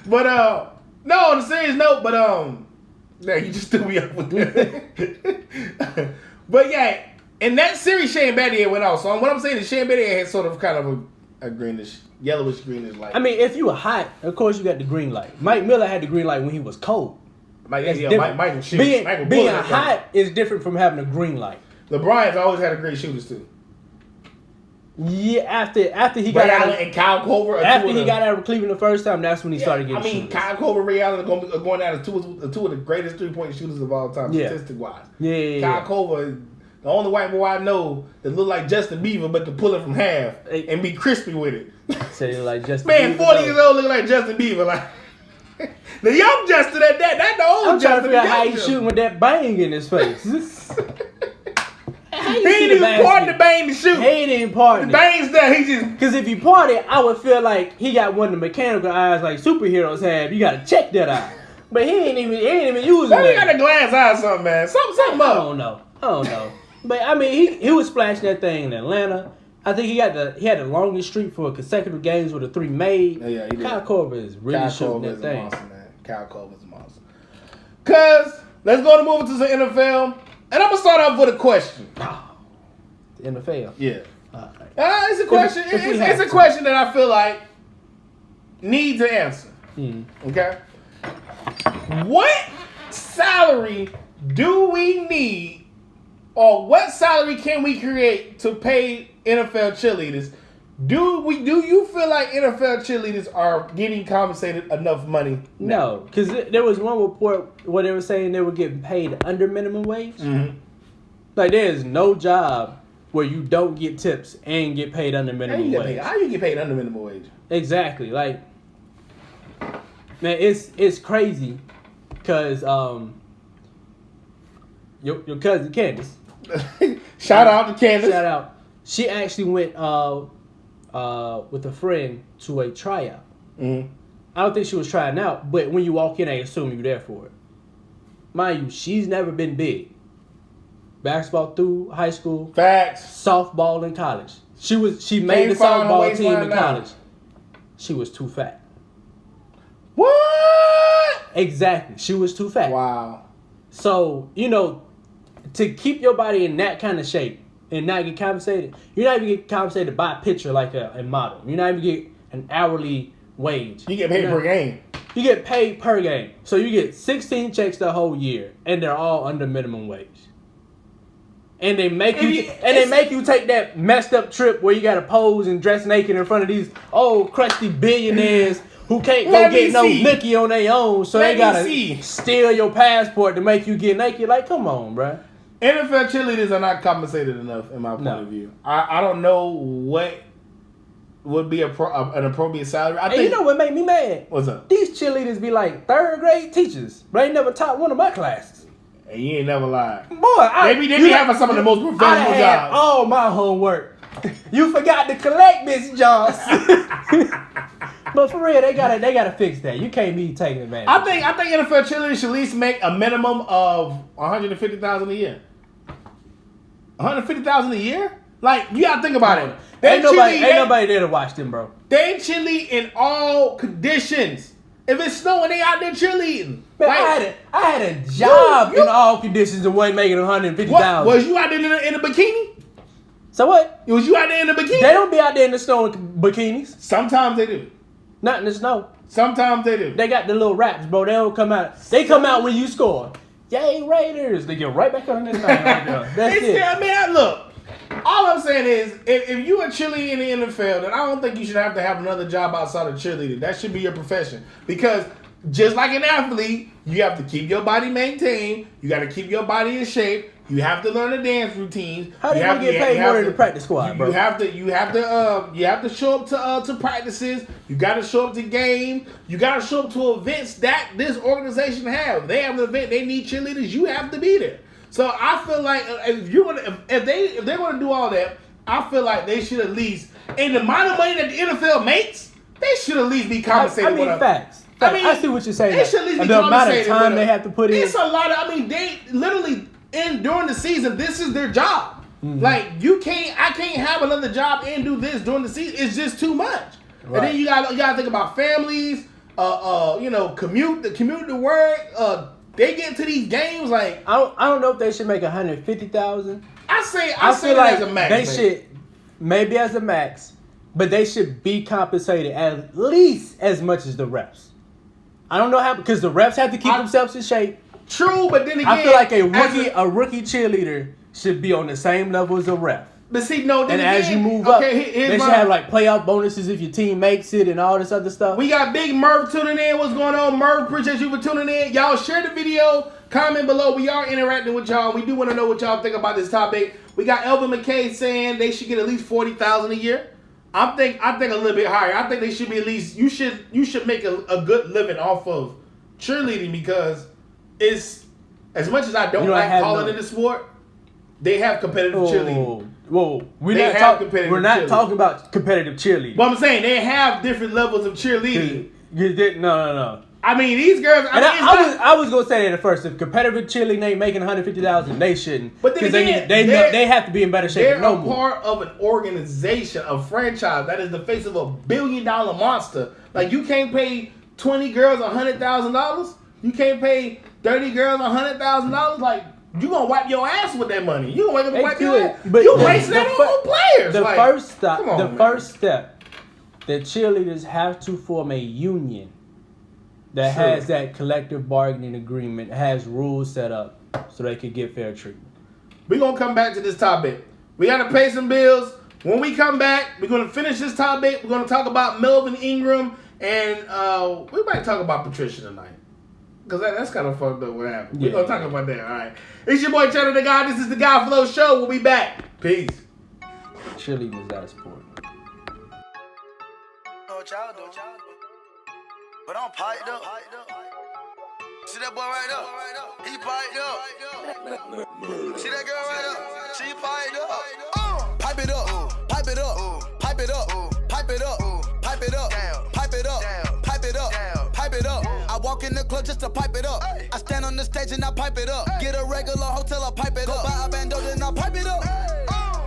But no, on a serious note, yeah, you just threw me up with that. But yeah, in that series, Shane Battier went out. So what I'm saying is Shane Battier had sort of kind of a greenish, yellowish greenish light. I mean, if you were hot, of course you got the green light. Mike Miller had the green light when he was cold. Mike will shoot. Being hot is different from having a green light. LeBron's always had a great shooters too. Yeah, after he got got out and Kyle Korver. After he got out of Cleveland the first time, that's when he started getting shooters. Kyle Korver, Ray Allen are going down as two of the greatest 3-point shooters of all time, statistic wise. Yeah. Kyle Korver, the only white boy I know that look like Justin Bieber, but can pull it from half and be crispy with it. Say like Justin Man, Bieber, 40 years old looking like Justin Bieber, like. The young Justin at that. That's the old I'm Justin. trying to figure out how he's shooting with that bang in his face. He ain't even parting the bang to shoot. He ain't even parting. The bang's there. He just. Because if he parted, I would feel like he got one of the mechanical eyes like superheroes have. You got to check that eye. But he ain't even using that. He that. got a glass eye or something, man. Something up. I don't know. But I mean, he was splashing that thing in Atlanta. I think he had the longest streak for consecutive games with a 3 made. Yeah, he did. Kyle Korver is really shooting that thing. Monster, man. Kyle Korver's a monster. Cause let's go to move to some NFL, and I'm gonna start off with a question. NFL. Yeah. It's a question. It's a question that I feel like needs an answer. Okay. What salary do we need, or what salary can we create to pay NFL cheerleaders? Do you feel like NFL cheerleaders are getting compensated enough money? No, because there was one report where they were saying they were getting paid under minimum wage. Mm-hmm. Like there is no job where you don't get tips and get paid under minimum wage. How you get paid under minimum wage? Exactly. Like, man, it's crazy because your cousin Candace. Shout out to Candace. Shout out. She actually went with a friend to a tryout. Mm-hmm. I don't think she was trying out, but when you walk in, they assume you're there for it. Mind you, she's never been big. Basketball through high school. Facts. Softball in college. She made the softball team in college. She was too fat. What? Exactly. She was too fat. Wow. So, to keep your body in that kind of shape and not get compensated, you're not even getting compensated by a pitcher like a model. You're not even getting an hourly wage. You get paid per game. You get paid per game. So you get 16 checks the whole year, and they're all under minimum wage. And they make you take that messed up trip where you got to pose and dress naked in front of these old crusty billionaires who can't go get no nookie on their own, so they gotta steal your passport to make you get naked. Like, come on, bruh. NFL cheerleaders are not compensated enough, in my point of view. I don't know what would be an appropriate salary. I think, you know what made me mad? What's up? These cheerleaders be like third grade teachers, but they never taught one of my classes. And you ain't never lied. Boy, they be having some of the most professional jobs. All my homework. You forgot to collect, Miss Jones. But for real, they gotta fix that. You can't be taking advantage. I think NFL cheerleaders should at least make a minimum of $150,000 a year. $150,000 a year? Like, you gotta think about it. Ain't nobody there to watch them, bro. They cheerlead in all conditions. If it's snowing, they out there cheerleading. Man, I had a job in all conditions and wasn't making $150,000. Was you out there in a bikini? So what? Was you out there in a bikini? They don't be out there in the snow in bikinis. Sometimes they do. Not in the snow. Sometimes they do. They got the little raps, bro. They don't come out. They come out when you score. Yay, Raiders. They get right back on this thing right there. That's it. I mean, look. All I'm saying is, if you are cheerleading in the NFL, then I don't think you should have to have another job outside of cheerleading. That should be your profession. Because just like an athlete, you have to keep your body maintained. You got to keep your body in shape. You have to learn the dance routines. How do you get paid more than the practice squad, bro? You have to show up to practices. You got to show up to games. You got to show up to events that this organization have. They have an event. They need cheerleaders. You have to be there. So I feel like if they're gonna do all that, I feel like they should at least, in the amount of money that the NFL makes, they should at least be compensated. I mean, facts. I see what you're saying. They should at least be the amount of compensated. time they have to put in. It's a lot of. They literally during the season. This is their job. Mm-hmm. Like I can't have another job and do this during the season. It's just too much. Right. And then you gotta think about families. Commute to work. They get to these games like I don't know if they should make $150,000. I feel like as a max. They should maybe as a max, but they should be compensated at least as much as the refs. I don't know how, because the refs have to keep themselves in shape. True, but then again, I feel like a rookie cheerleader should be on the same level as a ref. But see, no. Then and again, as you move up, they should have like playoff bonuses if your team makes it and all this other stuff. We got Big Merv tuning in. What's going on, Merv? Appreciate you for tuning in. Y'all share the video. Comment below. We are interacting with y'all. We do want to know what y'all think about this topic. We got Elvin McKay saying they should get at least $40,000 a year. I think a little bit higher. I think they should be at least. You should make a good living off of cheerleading, because it's, as much as I don't like calling it a sport, they have competitive cheerleading. Whoa, we're not talking about competitive cheerleading. But I'm saying they have different levels of cheerleading. No. I mean, these girls. I was gonna say that at first. If competitive cheerleading ain't making $150,000, they shouldn't. But then again, they have to be in better shape. They're a part of an organization, a franchise that is the face of $1 billion monster. Like, you can't pay 20 girls $100,000. You can't pay 30 girls $100,000. Like, you gonna wipe your ass with that money. You gonna wake up and wipe your ass. But You wasting that on players. The like, first step, come on, the man. first step, the cheerleaders have to form a union that True. has that collective bargaining agreement, has rules set up so they can get fair treatment. We're gonna come back to this topic. We gotta pay some bills. When we come back, we're gonna finish this topic. We're gonna talk about Melvin Ingram, and we might talk about Patricia tonight. Because that's kind of fucked up what happened. Yeah. We're going to talk about that, all right? It's your boy, Cheddar the God. This is the God Flow Show. We'll be back. Peace. Cheerleading is not a sport. Know what y'all do. But I'm piped up. See that boy right there? He piped up. See that girl right there? She piped up. Pipe it up. Pipe it up. Pipe it up. Pipe it up. Pipe it up. Pipe it up. Pipe it up. Pipe it up. I walk in the club just to pipe it up. I stand on the stage and I pipe it up. Get a regular hotel, I pipe it up. Go buy a bando, then I pipe it up.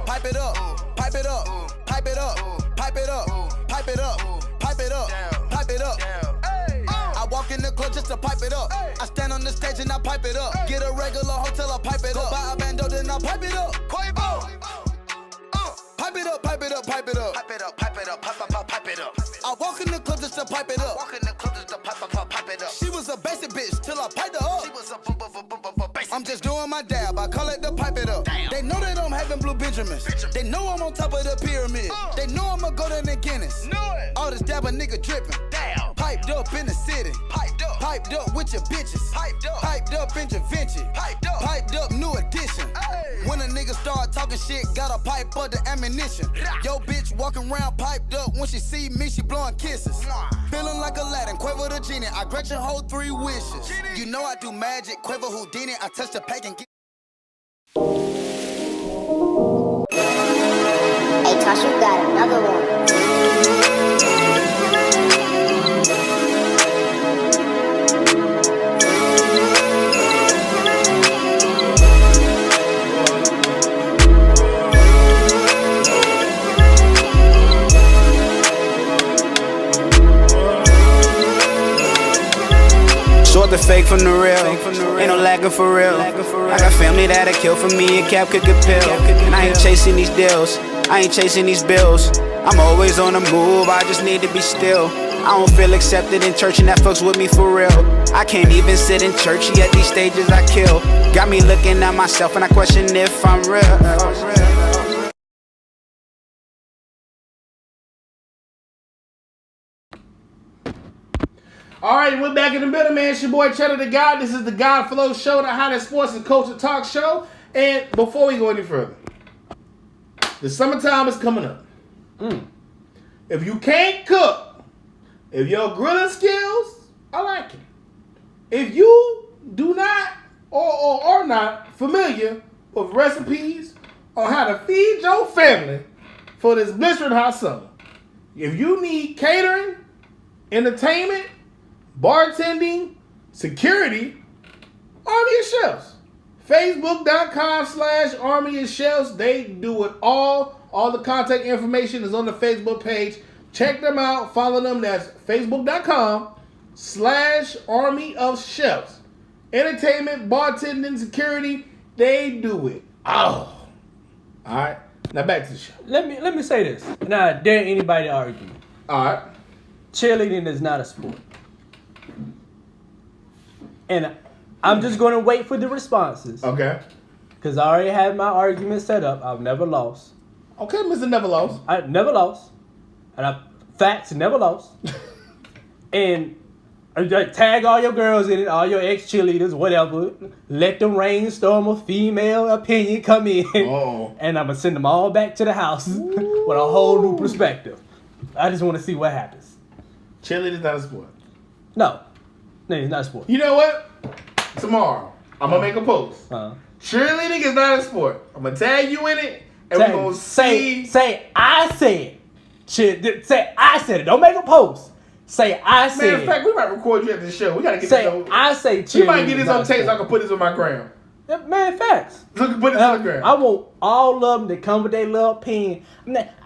Pipe it up. Pipe it up. Pipe it up. Pipe it up. Pipe it up. Pipe it up. Pipe it up. I walk in the club just to pipe it up. I stand on the stage and I pipe it up. Get a regular hotel, I pipe it up. Go buy a bando, then I pipe it up. Quavo. Pipe it up, pipe it up, pipe it up. Pipe it up, pipe it up, pipe it up. I walk in the club just to pipe it up. Walk in the club just to pipe it up. She was a basic bitch till I piped her up. She was a basic. I'm just doing my dab. I call it the pipe it up. Damn. They know that I'm having blue Benjamins. They know I'm on top of the pyramid. They know I'm a golden and Guinness. All this dab a nigga dripping. Damn. Piped up in the city. Piped up with your bitches. Piped up in your Vinci. Piped up new edition. When a nigga start talking shit, gotta pipe up the ammunition. Yo bitch walking around piped up. When she see me, she blowing kisses. Feeling like Aladdin, Quavo the genie. I grant your whole 3 wishes. You know I do magic, Quavo Houdini. I touch the pack and get. Hey Tosh, you got another one. Sort the fake from the real. Ain't no lagging for real. I got family that'll kill for me and Cap could get pill. And I ain't chasing these deals. I ain't chasing these bills. I'm always on the move. I just need to be still. I don't feel accepted in church and that fucks with me for real. I can't even sit in church. At these stages I kill. Got me looking at myself and I question if I'm real. All right, we're back in the middle, man. It's your boy, Cheddar the God. This is the God Flow Show, the hottest sports and culture talk show. And before we go any further, the summertime is coming up. If you can't cook, if your grilling skills, I like it. If you do not or are not familiar with recipes on how to feed your family for this blistering hot summer, if you need catering, entertainment, bartending, security, Army of Chefs. Facebook.com/Army of Chefs. They do it all. All the contact information is on the Facebook page. Check them out. Follow them. That's Facebook.com/Army of Chefs. Entertainment, bartending, security, they do it. Oh. All right. Now back to the show. Let me say this, and I dare anybody to argue. All right. Cheerleading is not a sport. And I'm just going to wait for the responses. Okay. Because I already had my argument set up. I've never lost. Okay, Mr. Never Lost. I never lost. And facts, never lost. And tag all your girls in it, all your ex-cheerleaders, whatever. Let them rainstorm a female opinion come in. Oh. And I'm going to send them all back to the house with a whole new perspective. I just want to see what happens. Cheerleading is not a sport. No, it's not a sport. You know what? Tomorrow, I'm going to make a post. Cheerleading is not a sport. I'm going to tag you in it, and we're going to see. Say, I said. Say, I said it. Don't make a post. Say, I said it. Matter of fact, we might record you at this show. We got to get Say, this on. I say cheerleading. We might get this on tape so I can put this on my gram. Man, facts. Look, put this on the gram. I want all of them to come with their little opinion.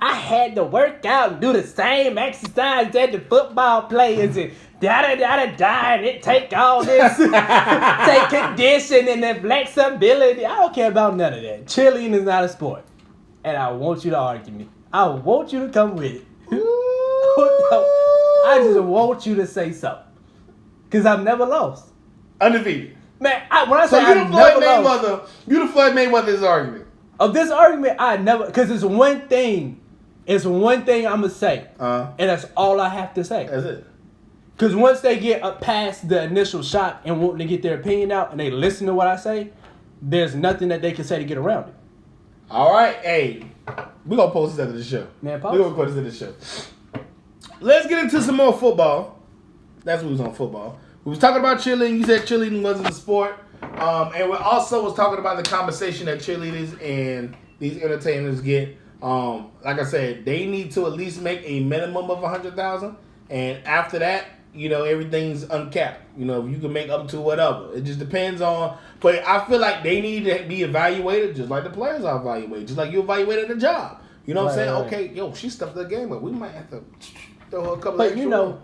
I had to work out and do the same exercise that the football players and and it take all this, take condition and the flexibility. I don't care about none of that. Cheerleading is not a sport. And I want you to argue me. I want you to come with it. I just want you to say something. Because I've never lost. Undefeated. Man, when I So say you the I've Floyd never lost. Mayweather. You the Floyd Mayweather this argument. Of this argument, I never, because it's one thing I'm going to say. And that's all I have to say. That's it. Because once they get up past the initial shock and want to get their opinion out and they listen to what I say, there's nothing that they can say to get around it. All right, hey, we're going to post this after the show. Man, we're going to post this after the show. Let's get into some more football. That's what we was on football. We was talking about cheerleading. You said cheerleading wasn't a sport. And we also was talking about the conversation that cheerleaders and these entertainers get. Like I said, they need to at least make a minimum of $100,000. And after that, you know, everything's uncapped. You know, you can make up to whatever. It just depends on. But I feel like they need to be evaluated just like the players are evaluated. Just like you evaluated the job. You know what I'm saying? Right. Okay, yo, she stepped the game up. We might have to throw her a couple But extra you know,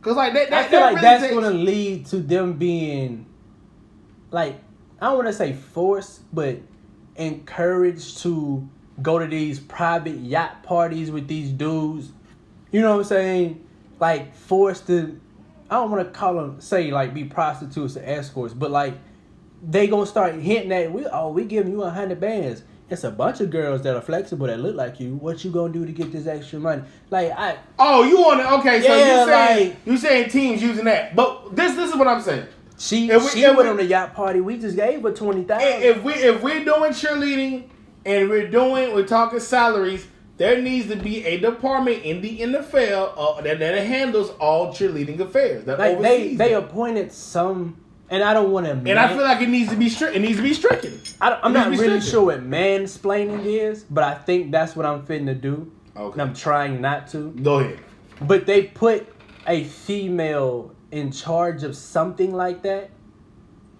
because like that I feel like really that's takes- going to lead to them being, like, I don't want to say forced, but encouraged to go to these private yacht parties with these dudes. You know what I'm saying? Like, forced to, I don't want to call them, say, like, be prostitutes or escorts, but, like, they going to start hinting at, we giving you 100 bands. It's a bunch of girls that are flexible that look like you. What you going to do to get this extra money? Like, Oh, you want to, okay, so Yeah, you saying teams using that. But this is what I'm saying. She If we- went on the yacht party. We just gave her 20,000. If we're doing cheerleading and we're talking salaries, there needs to be a department in the NFL that handles all cheerleading affairs. That Like oversees they that. appointed some, and I don't want to. And I feel like it needs to be strict. It needs to be stricken. I'm It not needs to be really stricken. sure what mansplaining is, but I think that's what I'm fitting to do. Okay. And I'm trying not to. Go ahead. But they put a female in charge of something like that,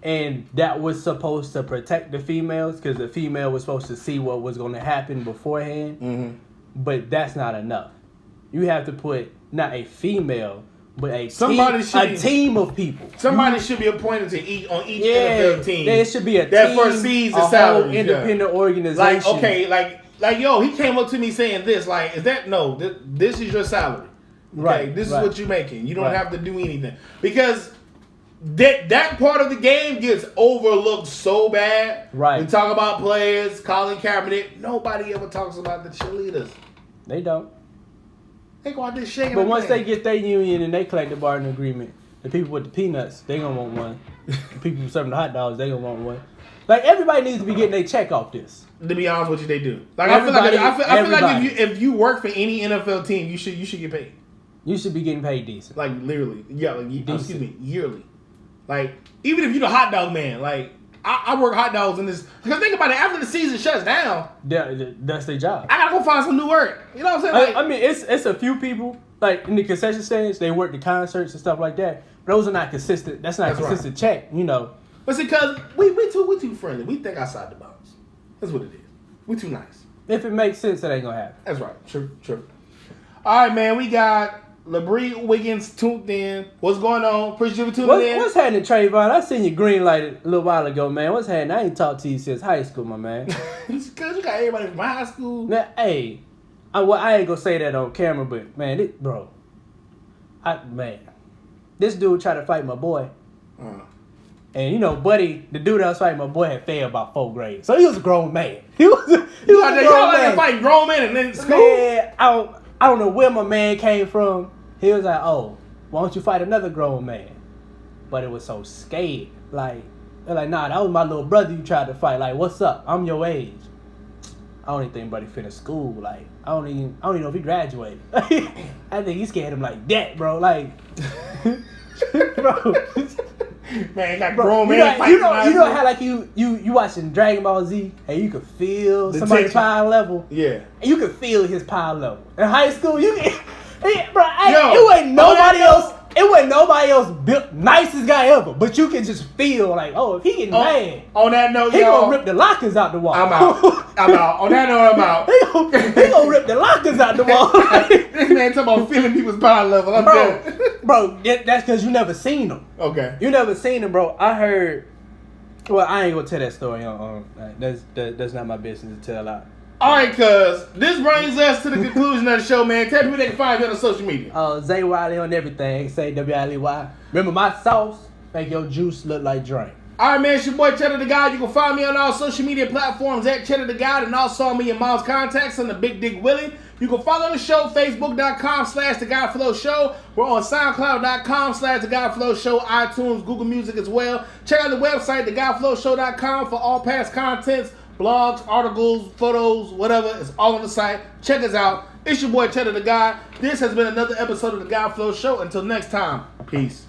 and that was supposed to protect the females because the female was supposed to see what was going to happen beforehand. Mm-hmm. But that's not enough. You have to put not a female, but a team of people. Somebody should be appointed to each Yeah, NFL team. there should be a that team, foresees the a whole salaries. independent organization. Like, okay, like yo, he came up to me saying this. Like, is that no? This is your salary. Okay, Right, this right. is what you're making. You don't Right. have to do anything because that part of the game gets overlooked so bad. Right. We talk about players, Colin Kaepernick. Nobody ever talks about the cheerleaders. They don't. They go out there shaking. But once they get their union and they collect the bargaining agreement, the people with the peanuts, they gonna want one. The people serving the hot dogs, they gonna want one. Like, everybody needs to be getting their check off this. To be honest with you, they do. Like Everybody- I feel like everybody. if you work for any NFL team, you should get paid. You should be getting paid decent. Like literally, yeah, like Decent. excuse me, yearly. Like even if you're the hot dog man, like I work hot dogs in this. Because think about it, after the season shuts down, That's their job. I gotta go find some new work. You know what I'm saying? Like, I mean, it's a few people, like, in the concession stands, they work the concerts and stuff like that. But those are not consistent. That's not a That's consistent check, you know. but see, cause we too friendly. We think outside the box. That's what it is. We too nice. If it makes sense, that ain't gonna happen. That's right. True. All right, man. We got LeBrie Wiggins tuned in. What's going on? Appreciate you for tuning in. What's happening, Trayvon? I seen you green lighted a little while ago, man. What's happening? I ain't talked to you since high school, my man. It's because you got everybody from high school. Man, hey, I ain't gonna say that on camera, but man, this dude tried to fight my boy, and you know, Buddy, the dude that was fighting my boy, had failed about 4th grade, so he was a grown man. He was a grown man. Fighting grown men and then school. Man, I don't know where my man came from. He was like, "Oh, why don't you fight another grown man?" But it was so scared. Like, they're like, "Nah, that was my little brother you tried to fight. Like, what's up? I'm your age." I don't even think Buddy finished school. Like, I don't even know if he graduated. I think he scared him like that, bro. Like, bro. Man, got Bro, grown you men know, fighting. you know how like you watching Dragon Ball Z and you could feel The somebody's tension. power level. Yeah. And you could feel his power level. In high school, bro, Yo, it ain't nobody else It wasn't nobody else built nicest guy ever, but you can just feel like, oh, if he getting mad, on that note, he y'all, gonna rip the lockers out the wall. I'm out. I'm out. On that note, I'm out. he gonna rip the lockers out the wall. This man talking about feeling people's power level. I'm dead. Bro, that's because you never seen him. Okay. You never seen him, bro. I heard. Well, I ain't gonna tell that story. That's not my business to tell out. All right, cuz this brings us to the conclusion of the show, man. Tell people they can find you on social media. Zay Wiley on everything. Say WILEY. Remember, my sauce make your juice look like drink. All right, man. It's your boy Cheddar the God. You can find me on all social media platforms at Cheddar the God, and also on me and Miles Contacts on the Big Dick Willie. You can follow the show, Facebook.com/The God Flow Show. We're on SoundCloud.com/The God Flow Show, iTunes, Google Music as well. Check out the website, TheGodFlowShow.com, for all past contents, blogs, articles, photos, whatever. It's all on the site. Check us out. It's your boy Cheddar the God. This has been another episode of The God Flow Show. Until next time, peace.